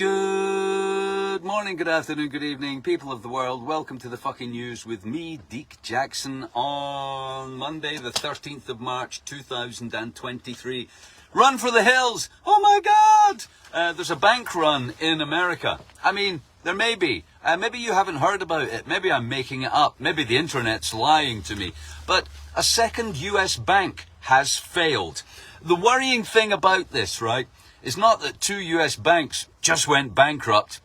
Good morning, good afternoon, good evening, people of the world. Welcome to the fucking news with me, Deke Jackson, on Monday, the 13th of March, 2023. Run for the hills! Oh my God! There's a bank run in America. I mean, there may be. Maybe you haven't heard about it. Maybe I'm making it up. Maybe the internet's lying to me. But a second US bank has failed. The worrying thing about this, right, is not that two US banks just went bankrupt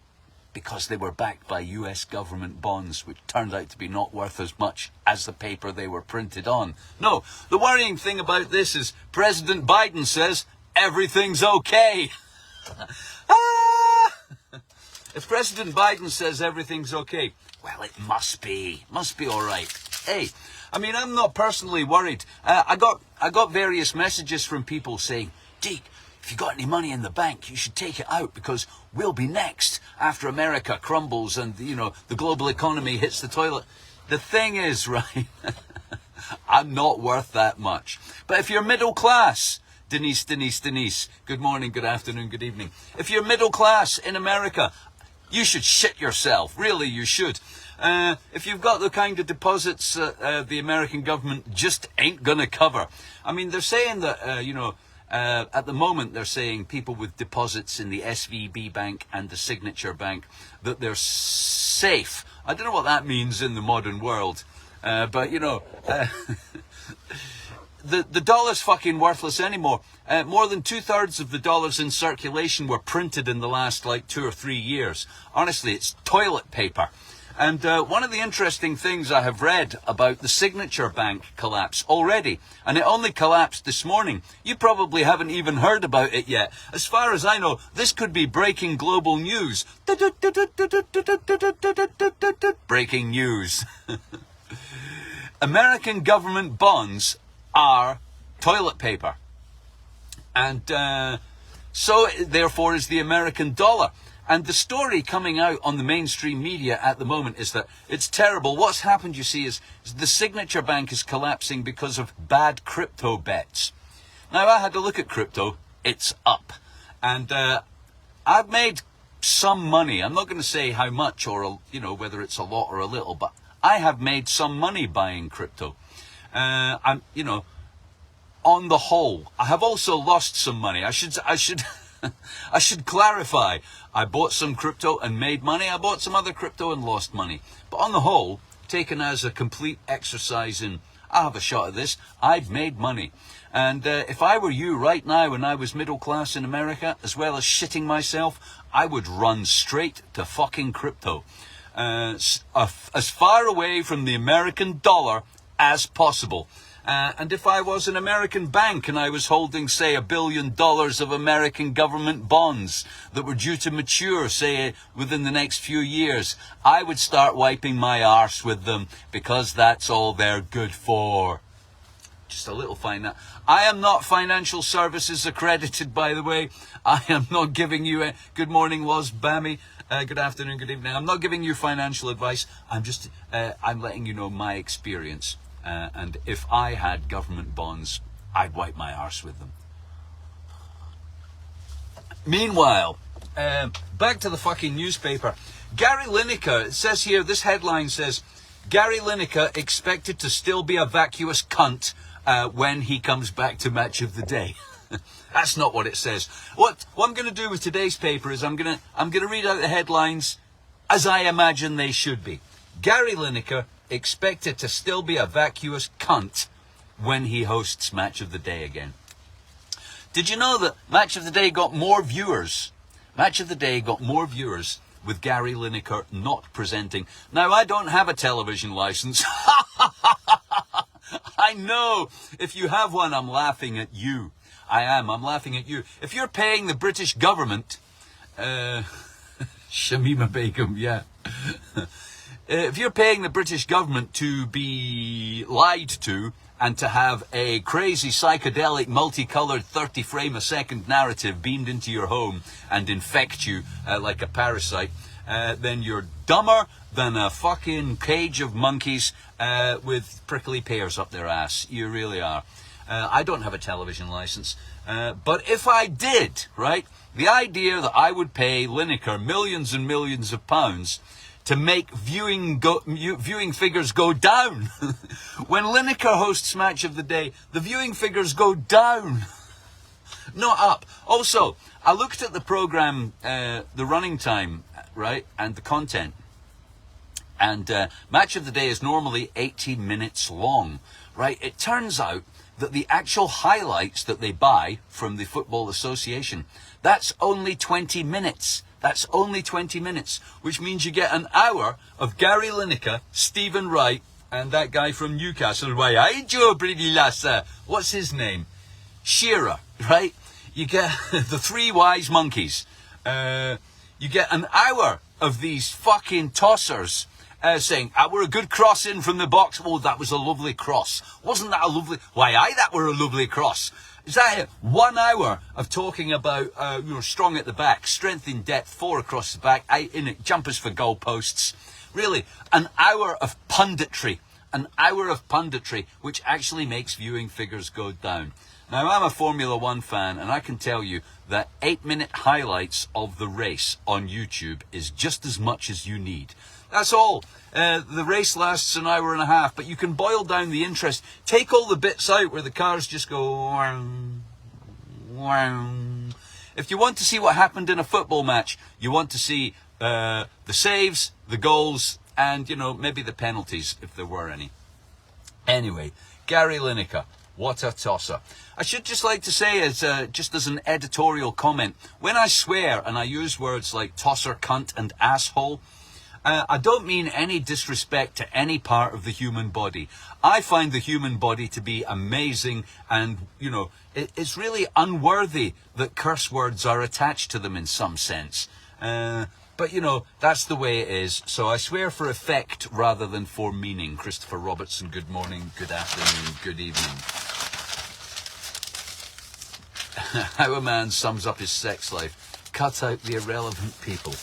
because they were backed by US government bonds, which turned out to be not worth as much as the paper they were printed on. No, the worrying thing about this is President Biden says everything's okay. If President Biden says everything's okay, well, it must be all right. Hey, I mean, I'm not personally worried. I got various messages from people saying, Deke, if you got any money in the bank, you should take it out because we'll be next after America crumbles and, you know, the global economy hits the toilet. The thing is, right, I'm not worth that much. But if you're middle class, Denise, good morning, good afternoon, good evening. If you're middle class in America, you should shit yourself. Really, you should. If you've got the kind of deposits the American government just ain't going to cover. I mean, they're saying that, at the moment, they're saying people with deposits in the SVB bank and the Signature Bank, that they're safe. I don't know what that means in the modern world, but, you know, the dollar's fucking worthless anymore. More than 2/3 of the dollars in circulation were printed in the last, 2 or 3 years. Honestly, it's toilet paper. And one of the interesting things I have read about the Signature Bank collapse already, and it only collapsed this morning. You probably haven't even heard about it yet. As far as I know, this could be breaking global news. Breaking news. American government bonds are toilet paper. And so, therefore, is the American dollar. And the story coming out on the mainstream media at the moment is that it's terrible. What's happened, you see, is the Signature Bank is collapsing because of bad crypto bets. Now, I had to look at crypto. It's up. And I've made some money. I'm not going to say how much or, whether it's a lot or a little, but I have made some money buying crypto. On the whole, I have also lost some money. I should clarify. I bought some crypto and made money. I bought some other crypto and lost money. But on the whole, taken as a complete exercise in, I'll have a shot at this, I've made money. And if I were you right now when I was middle class in America, as well as shitting myself, I would run straight to fucking crypto. As far away from the American dollar as possible. And if I was an American bank and I was holding, say, $1 billion of American government bonds that were due to mature, say, within the next few years, I would start wiping my arse with them because that's all they're good for. Just a little I am not financial services accredited, by the way. I am not giving you a good morning, Loz Bammy. Good afternoon, good evening. I'm not giving you financial advice. I'm letting you know my experience. And if I had government bonds, I'd wipe my arse with them. Meanwhile, back to the fucking newspaper. Gary Lineker, it says here, this headline says, Gary Lineker expected to still be a vacuous cunt when he comes back to Match of the Day. That's not what it says. What I'm going to do with today's paper is I'm going to read out the headlines as I imagine they should be. Gary Lineker expected to still be a vacuous cunt when he hosts Match of the Day again. Did you know that Match of the Day got more viewers? Match of the Day got more viewers with Gary Lineker not presenting. Now, I don't have a television license. I know. If you have one, I'm laughing at you. I'm laughing at you. If you're paying the British government, Shamima Begum, yeah. If you're paying the British government to be lied to and to have a crazy psychedelic multicolored 30 frame a second narrative beamed into your home and infect you like a parasite, then you're dumber than a fucking cage of monkeys with prickly pears up their ass. You really are. I don't have a television license. But if I did, right, the idea that I would pay Lineker millions and millions of pounds to make viewing figures go down. When Lineker hosts Match of the Day, the viewing figures go down, not up. Also, I looked at the program, the running time, right, and the content. And Match of the Day is normally 18 minutes long, right? It turns out that the actual highlights that they buy from the Football Association, that's only 20 minutes. That's only 20 minutes, which means you get an hour of Gary Lineker, Stephen Wright, and that guy from Newcastle. Why, hi Joe, pretty lass. What's his name? Shearer, right? You get the three wise monkeys. You get an hour of these fucking tossers saying, we're a good cross in from the box. Oh, that was a lovely cross. Wasn't that a lovely... Why, aye, that were a lovely cross. Is that it? 1 hour of talking about, strong at the back, strength in depth, 4 across the back, 8 in it, jumpers for goalposts. Really, an hour of punditry. An hour of punditry, which actually makes viewing figures go down. Now, I'm a Formula One fan, and I can tell you that 8-minute highlights of the race on YouTube is just as much as you need. That's all. The race lasts an hour and a half, but you can boil down the interest. Take all the bits out where the cars just go... If you want to see what happened in a football match, you want to see the saves, the goals, and, maybe the penalties, if there were any. Anyway, Gary Lineker, what a tosser. I should just like to say, just as an editorial comment, when I swear and I use words like tosser, cunt, and asshole, I don't mean any disrespect to any part of the human body. I find the human body to be amazing, and, it's really unworthy that curse words are attached to them in some sense. But, that's the way it is. So I swear for effect rather than for meaning. Christopher Robertson, good morning, good afternoon, good evening. How a man sums up his sex life. Cut out the irrelevant people.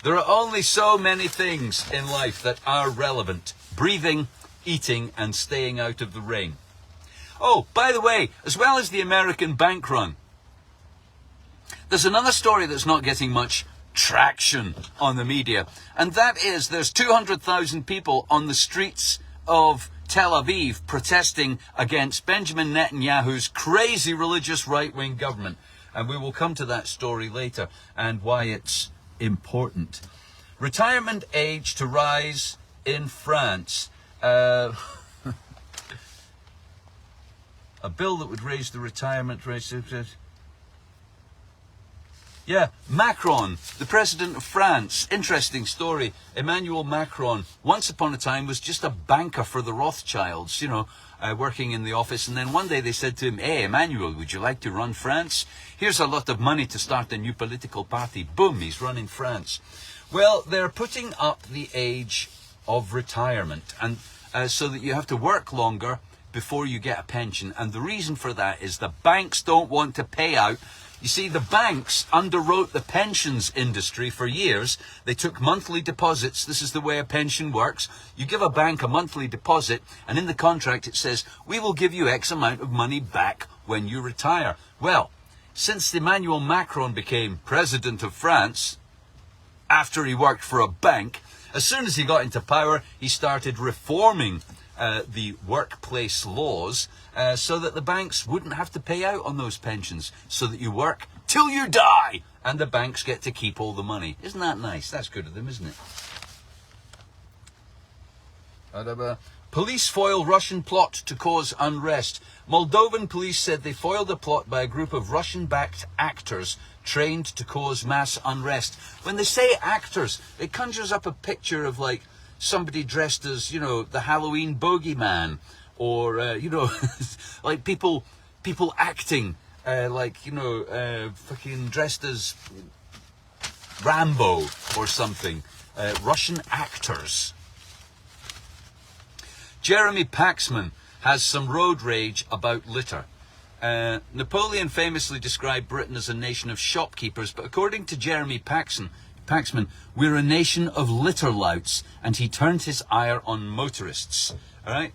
There are only so many things in life that are relevant. Breathing, eating, and staying out of the rain. Oh, by the way, as well as the American bank run, there's another story that's not getting much traction on the media, and that is there's 200,000 people on the streets of Tel Aviv protesting against Benjamin Netanyahu's crazy religious right-wing government. And we will come to that story later and why it's important. Retirement age to rise in France. A bill that would raise the retirement age. Yeah, Macron, the president of France. Interesting story. Emmanuel Macron, once upon a time, was just a banker for the Rothschilds, working in the office. And then one day they said to him, hey, Emmanuel, would you like to run France? Here's a lot of money to start a new political party. Boom, he's running France. Well, they're putting up the age of retirement, and so that you have to work longer before you get a pension. And the reason for that is the banks don't want to pay out. You see, the banks underwrote the pensions industry for years. They took monthly deposits. This is the way a pension works. You give a bank a monthly deposit, and in the contract it says, we will give you X amount of money back when you retire. Well, since Emmanuel Macron became president of France, after he worked for a bank, as soon as he got into power, he started reforming the workplace laws so that the banks wouldn't have to pay out on those pensions, so that you work till you die and the banks get to keep all the money. Isn't that nice? That's good of them, isn't it? Police foil Russian plot to cause unrest. Moldovan police said they foiled a plot by a group of Russian-backed actors trained to cause mass unrest. When they say actors, it conjures up a picture of like somebody dressed as, the Halloween bogeyman, or, like people acting, fucking dressed as Rambo or something. Russian actors. Jeremy Paxman has some road rage about litter. Napoleon famously described Britain as a nation of shopkeepers, but according to Jeremy Paxman, we're a nation of litter louts, and he turned his ire on motorists. All right?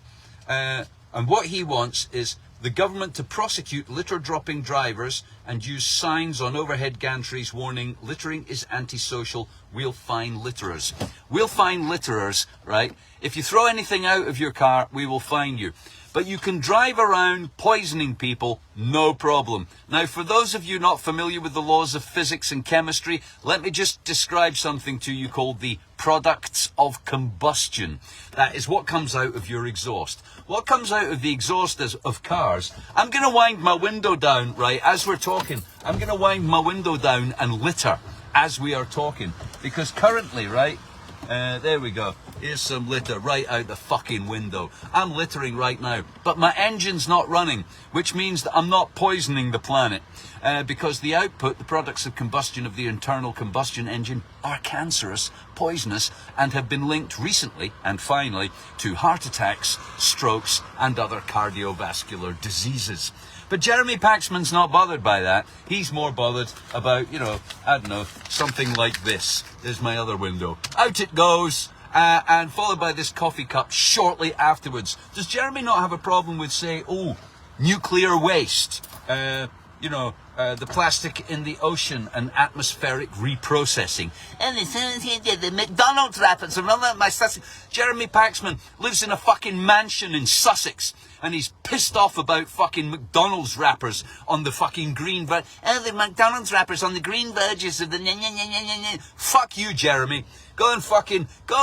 And what he wants is the government to prosecute litter-dropping drivers and use signs on overhead gantries warning littering is antisocial. We'll fine litterers. We'll fine litterers, right? If you throw anything out of your car, we will fine you. But you can drive around poisoning people, no problem. Now, for those of you not familiar with the laws of physics and chemistry, let me just describe something to you called the products of combustion. That is what comes out of your exhaust. What comes out of the exhaust of cars, I'm going to wind my window down, right, as we're talking. I'm going to wind my window down and litter as we are talking. Because currently, right, there we go. Here's some litter right out the fucking window. I'm littering right now, but my engine's not running, which means that I'm not poisoning the planet. Because the output, the products of combustion of the internal combustion engine, are cancerous, poisonous, and have been linked recently and finally to heart attacks, strokes, and other cardiovascular diseases. But Jeremy Paxman's not bothered by that. He's more bothered about, you know, I don't know, something like this. There's my other window. Out it goes, and followed by this coffee cup shortly afterwards. Does Jeremy not have a problem with, say, nuclear waste? The plastic in the ocean and atmospheric reprocessing. And the McDonald's wrappers. Jeremy Paxman lives in a fucking mansion in Sussex, and he's pissed off about fucking McDonald's wrappers on the fucking green the McDonald's wrappers on the green verges of the Fuck you, Jeremy. Go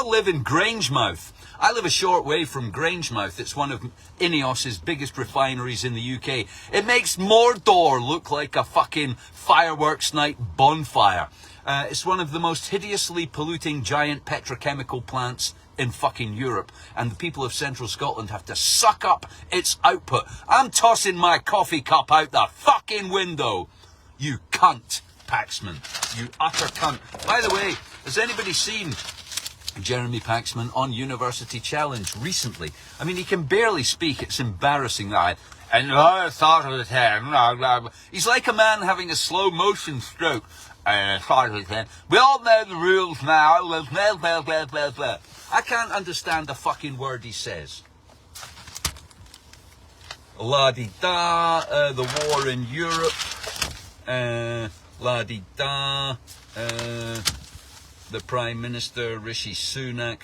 live in Grangemouth. I live a short way from Grangemouth. It's one of Ineos's biggest refineries in the UK. It makes Mordor look like a fucking fireworks night bonfire. It's one of the most hideously polluting giant petrochemical plants in fucking Europe. And the people of central Scotland have to suck up its output. I'm tossing my coffee cup out the fucking window. You cunt, Paxman. You utter cunt. By the way, has anybody seen Jeremy Paxman on University Challenge recently? I mean, he can barely speak. It's embarrassing that. And I thought of the time. He's like a man having a slow motion stroke. We all know the rules now. I can't understand the fucking word he says. La-di-da, the war in Europe. La-di-da, the Prime Minister, Rishi Sunak.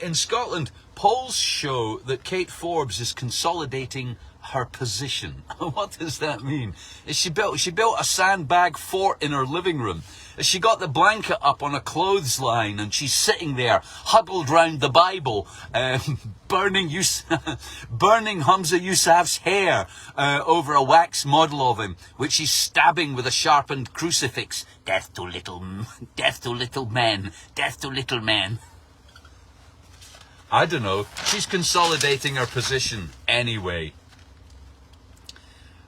In Scotland, polls show that Kate Forbes is consolidating her position. What does that mean? She built a sandbag fort in her living room. She got the blanket up on a clothesline and she's sitting there, huddled round the Bible, burning Hamza Yousaf's hair over a wax model of him, which she's stabbing with a sharpened crucifix. Death to little men, death to little men. I don't know. She's consolidating her position anyway.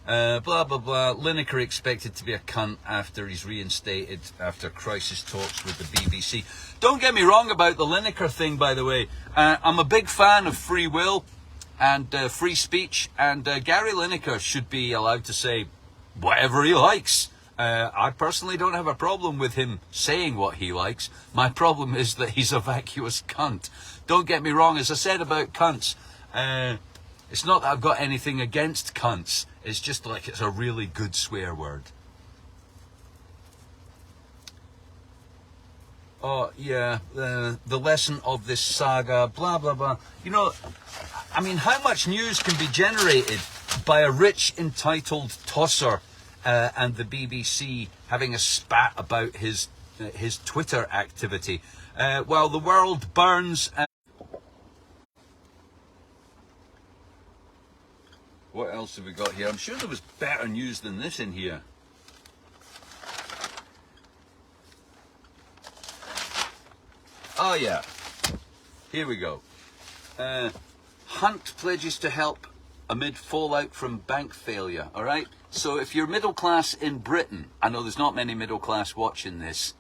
Blah, blah, blah. Lineker expected to be a cunt after he's reinstated after crisis talks with the BBC. Don't get me wrong about the Lineker thing, by the way. I'm a big fan of free will and free speech, and Gary Lineker should be allowed to say whatever he likes. I personally don't have a problem with him saying what he likes. My problem is that he's a vacuous cunt. Don't get me wrong, as I said about cunts, it's not that I've got anything against cunts. It's just like it's a really good swear word. Oh, yeah, the lesson of this saga, blah, blah, blah. You know, I mean, how much news can be generated by a rich, entitled tosser and the BBC having a spat about his Twitter activity while the world burns? What else have we got here? I'm sure there was better news than this in here. Oh yeah, here we go. Hunt pledges to help amid fallout from bank failure. All right, so if you're middle class in Britain, I know there's not many middle class watching this,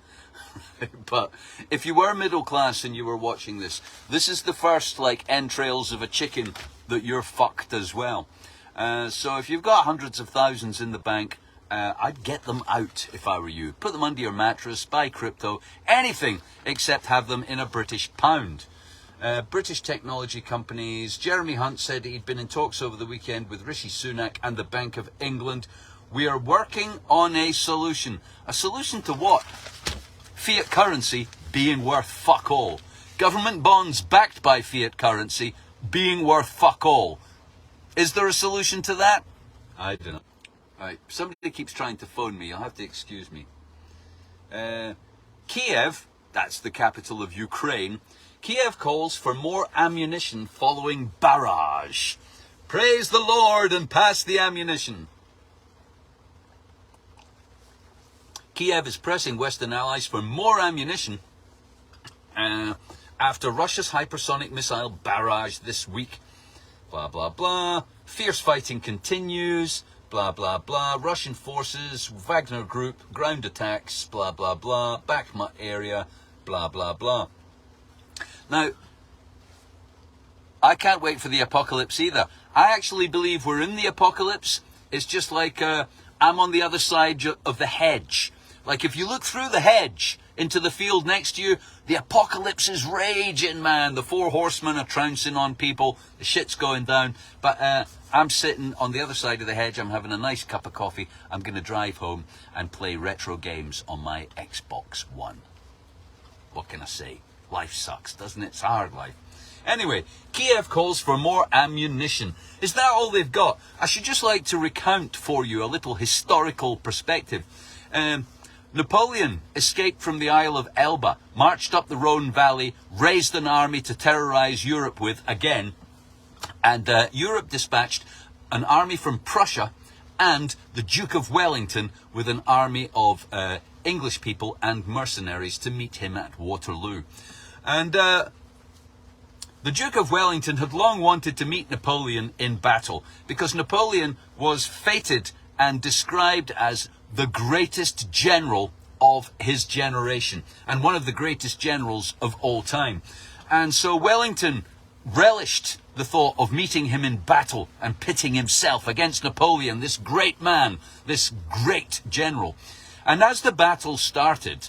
but if you were middle class and you were watching this, this is the first like entrails of a chicken that you're fucked as well. So if you've got hundreds of thousands in the bank, I'd get them out if I were you. Put them under your mattress, buy crypto, anything except have them in a British pound. British technology companies. Jeremy Hunt said he'd been in talks over the weekend with Rishi Sunak and the Bank of England. We are working on a solution. A solution to what? Fiat currency being worth fuck all. Government bonds backed by fiat currency being worth fuck all. Is there a solution to that? I don't know. Right, somebody keeps trying to phone me. You'll have to excuse me. Kiev, that's the capital of Ukraine. Kiev calls for more ammunition following barrage. Praise the Lord and pass the ammunition. Kiev is pressing Western allies for more ammunition after Russia's hypersonic missile barrage this week. Blah, blah, blah. Fierce fighting continues. Blah, blah, blah. Russian forces, Wagner Group, ground attacks, blah, blah, blah. Bakhmut area, blah, blah, blah. Now, I can't wait for the apocalypse either. I actually believe we're in the apocalypse. It's just like I'm on the other side of the hedge. Like if you look through the hedge into the field next to you, the apocalypse is raging, man. The 4 horsemen are trouncing on people. The shit's going down. But I'm sitting on the other side of the hedge. I'm having a nice cup of coffee. I'm going to drive home and play retro games on my Xbox One. What can I say? Life sucks, doesn't it? It's a hard life. Anyway, Kiev calls for more ammunition. Is that all they've got? I should just like to recount for you a little historical perspective. Napoleon escaped from the Isle of Elba, marched up the Rhone Valley, raised an army to terrorize Europe with again, and Europe dispatched an army from Prussia and the Duke of Wellington with an army of English people and mercenaries to meet him at Waterloo. And the Duke of Wellington had long wanted to meet Napoleon in battle because Napoleon was fated and described as the greatest general of his generation and one of the greatest generals of all time. And so Wellington relished the thought of meeting him in battle and pitting himself against Napoleon, this great man, this great general. And as the battle started,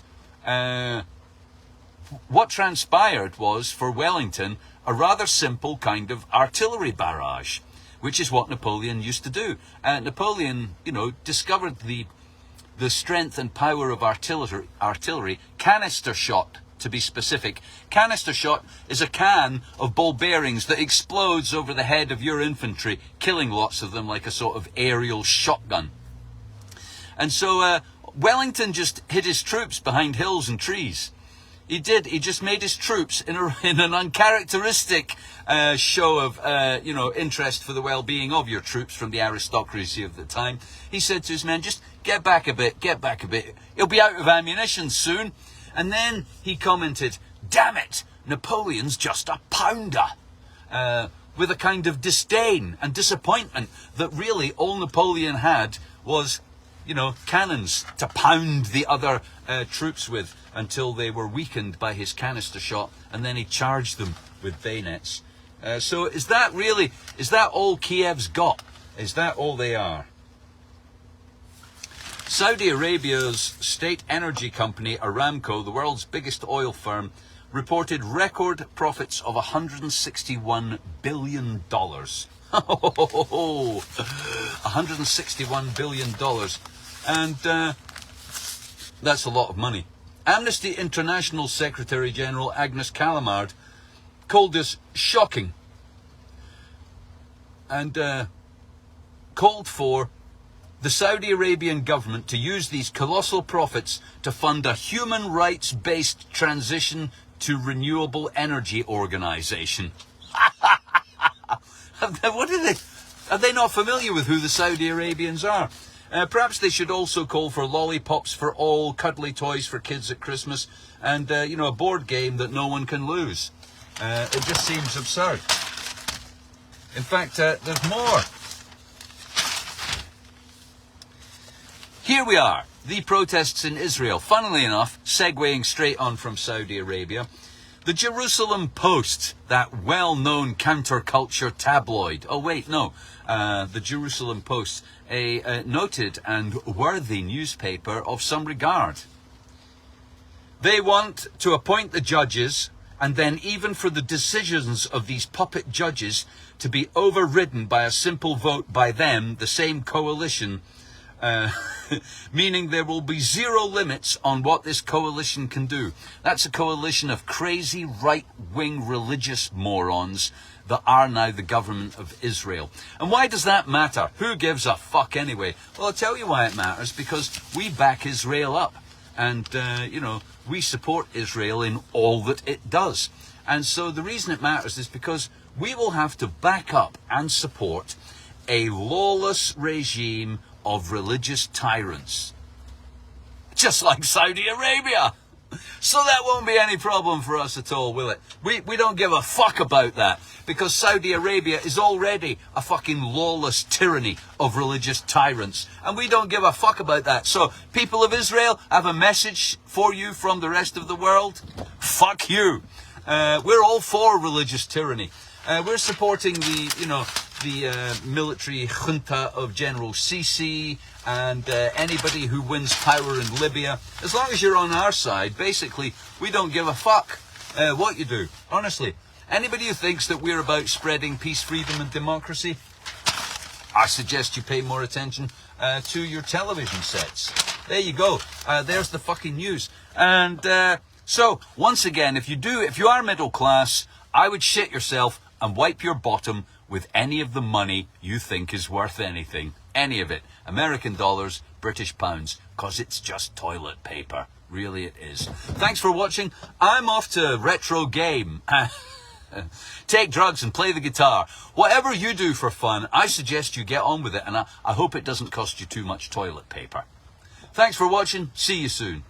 what transpired was, for Wellington, a rather simple kind of artillery barrage, which is what Napoleon used to do. Napoleon, discovered the strength and power of artillery, canister shot, to be specific. Canister shot is a can of ball bearings that explodes over the head of your infantry, killing lots of them like a sort of aerial shotgun. And so Wellington just hid his troops behind hills and trees. He did. He just made his troops in an uncharacteristic show of, interest for the well-being of your troops from the aristocracy of the time. He said to his men, just get back a bit, get back a bit. He'll be out of ammunition soon. And then he commented, damn it, Napoleon's just a pounder. With a kind of disdain and disappointment that really all Napoleon had was, cannons to pound the other troops with until they were weakened by his canister shot, and then he charged them with bayonets. So is that all Kiev's got? Is that all they are? Saudi Arabia's state energy company Aramco, the world's biggest oil firm, reported record profits of $161 billion. $161 billion. And that's a lot of money. Amnesty International Secretary General Agnes Callamard called this shocking and called for the Saudi Arabian government to use these colossal profits to fund a human rights-based transition to renewable energy organization. What are they? Are they not familiar with who the Saudi Arabians are? Perhaps they should also call for lollipops for all, cuddly toys for kids at Christmas, and, a board game that no one can lose. It just seems absurd. In fact, there's more. Here we are, the protests in Israel. Funnily enough, segueing straight on from Saudi Arabia, the Jerusalem Post, that well-known counterculture tabloid. Oh, wait, no. The Jerusalem Post, a noted and worthy newspaper of some regard. They want to appoint the judges and then even for the decisions of these puppet judges to be overridden by a simple vote by them, the same coalition, meaning there will be zero limits on what this coalition can do. That's a coalition of crazy right-wing religious morons that are now the government of Israel. And why does that matter? Who gives a fuck anyway? Well, I'll tell you why it matters, because we back Israel up. And, we support Israel in all that it does. And so the reason it matters is because we will have to back up and support a lawless regime of religious tyrants. Just like Saudi Arabia. So that won't be any problem for us at all, will it? We don't give a fuck about that, because Saudi Arabia is already a fucking lawless tyranny of religious tyrants, and we don't give a fuck about that. So, people of Israel, I have a message for you from the rest of the world. Fuck you. We're all for religious tyranny. We're supporting the military junta of General Sisi and anybody who wins power in Libya. As long as you're on our side, basically, we don't give a fuck what you do. Honestly, anybody who thinks that we're about spreading peace, freedom and democracy, I suggest you pay more attention to your television sets. There you go. There's the fucking news. And so, once again, if you are middle class, I would shit yourself and wipe your bottom with any of the money you think is worth anything. Any of it. American dollars, British pounds, because it's just toilet paper. Really it is. Thanks for watching. I'm off to retro game. Take drugs and play the guitar. Whatever you do for fun, I suggest you get on with it, and I hope it doesn't cost you too much toilet paper. Thanks for watching. See you soon.